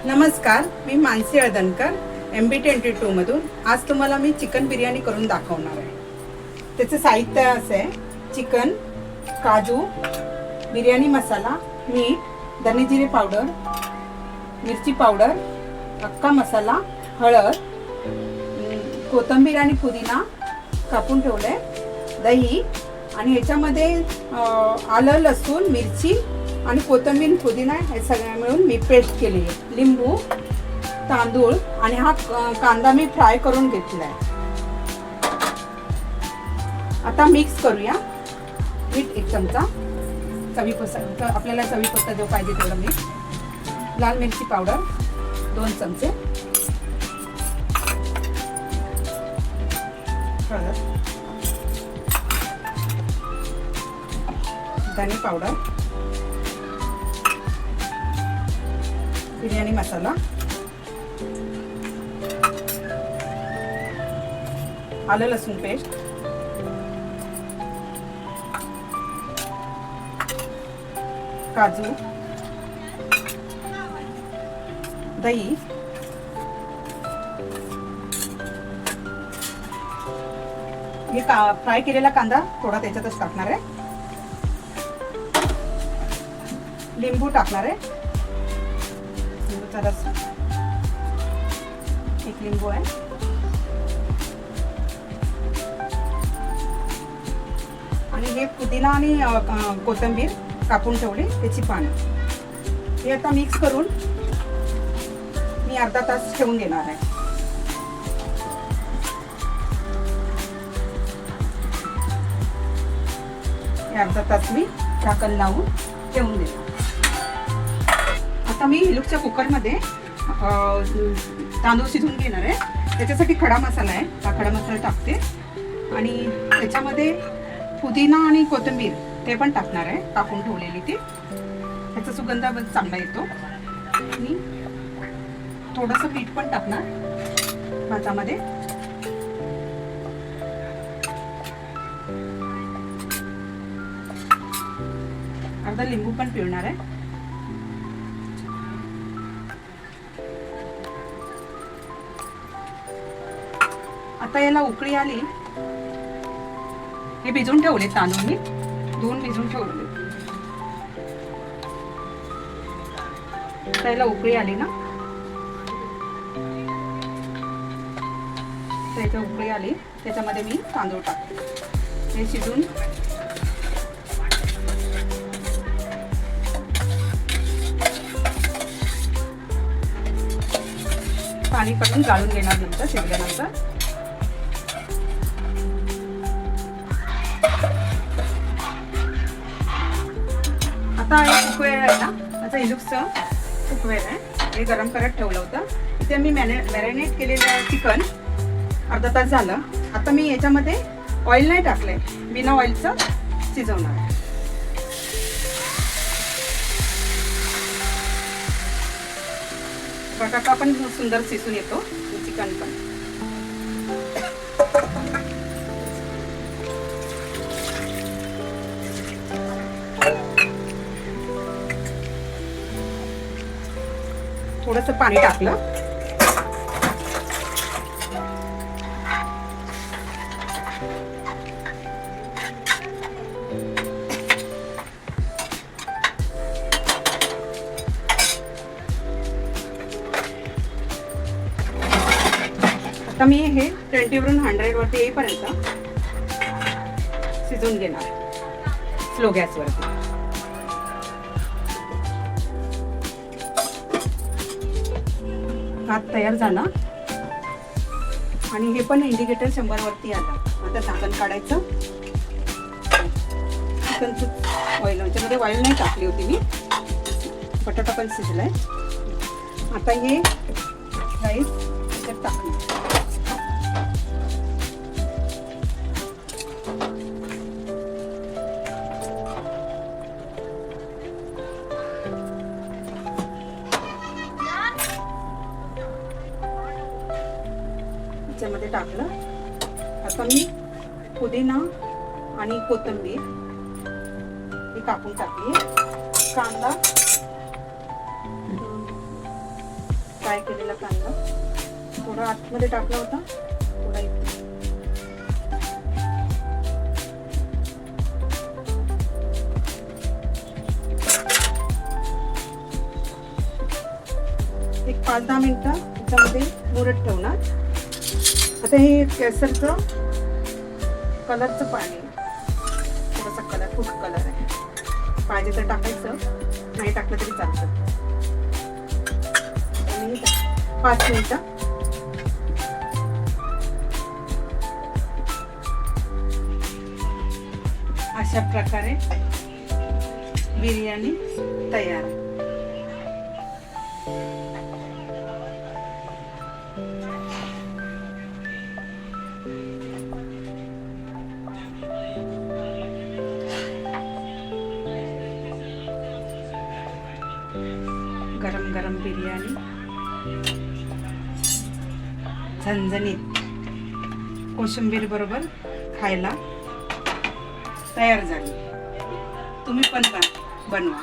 नमस्कार, मी मानसी अळदणकर MB22 मधून आज तुम्हाला मी चिकन बिर्याणी करून दाखवणार आहे। त्याचे साहित्य असे आहे: चिकन, काजू, बिर्याणी मसाला, मीठ, धने जिरे पावडर, मिरची पावडर, अख्खा मसाला, हळद, कोथिंबीर आणि पुदिना कापून ठेवले, दही आणि याच्यामध्ये आलं, लसूण, मिरची आणि कोथिंबीर, पुदिना हे सगळं मिळून मी पेस्ट केली आहे। लिंबू, तांदूळ आणि हा कांदा मी फ्राय करून घेतला आहे। आता मिक्स करूया। मीठ 1 चमचा, चवीपुरता आपल्याला चवीपुरता जो पाहिजे तेवढं मीठ, लाल मिरची पावडर 2 चमचे, हळद, धने पावडर, बिर्याणी मसाला, आलं लसूण पेस्ट, काजू, दही, हे फ्राय केलेला कांदा थोडा त्याच्यातच टाकणार आहे, लिंबू टाकणार आहे, लिंबूचा रस 1 लिंबू आहे, आणि हे पुदिना आणि कोथिंबीर कापून ठेवले त्याची पानं हे आता मिक्स करून मी अर्धा तास ठेवून देणार आहे। अर्धा तास मी झाकण लावून ठेवून देणार। आता मी हिलूकच्या कुकरमध्ये तांदूळ शिजवून घेणार आहे। त्याच्यासाठी खडा मसाला आहे, हा खडा मसाला टाकते आणि त्याच्यामध्ये पुदिना आणि कोथिंबीर ते पण टाकणार आहे, कापून ठेवलेली ती, त्याचा सुगंध चांगला येतो। आणि थोडंसं मीठ पण टाकणार भातामध्ये, अर्धा लिंबू पण पिळणार आहे। आता याला उकळी आली, हे भिजून ठेवले तांदूळ मी धुवून भिजून ठेवले, त्याला उकळी आली ना, त्याच्या उकळी आली त्याच्यामध्ये मी तांदूळ टाकते, हे शिजून पाणी काढून गाळून घेणार नंतर शिजल्यानंतर। आता कुकवेळ आहे ना, माझं इलुक्सचं कुकवेळ आहे, हे गरम करत ठेवलं होतं। इथे मी मॅरिनेट केलेलं चिकन अर्धा तास झालं। आता मी याच्यामध्ये ऑइल नाही टाकलंय, बिना ऑइलचं शिजवणार आहे। बटाटा पण सुंदर शिजून येतो, चिकन पण। थोडंसं पाणी टाकलं, आता मी हे 20 वरून 100 वरती येईपर्यंत शिजवून घेणार स्लो गॅसवरती। भात तयार झाला आणि हे पण इंडिकेटर 100 वरती आला। आता झाकण काढायचं, चिकनचं ऑइल, याच्यामध्ये ऑइल नाही टाकली होती मी, बटाटा पण शिजलाय। आता हे राईस त्याच्यात टाकलं, त्याच्यामध्ये टाकलं। आता मी पुदिना आणि कोथिंबीर हे कापून टाकली, कांदा फ्राय केलेला कांदा थोडा आतमध्ये टाकला होता, थोडा इथे. एक 5-10 मिनिटं त्याच्यामध्ये मुरत ठेवणार. आता हे केसरचं कलरचं पाणी, थोडासा कलर, फूड कलर आहे, पाहिजे तर टाकायचं, नाही टाकलं तरी चालतं. 5 मिनिटं अशा प्रकारे बिर्याणी तयार. गरम गरम बिर्याणी झणझणीत कोशिंबीर बरोबर खायला तयार झाली. तुम्ही पण बनवा.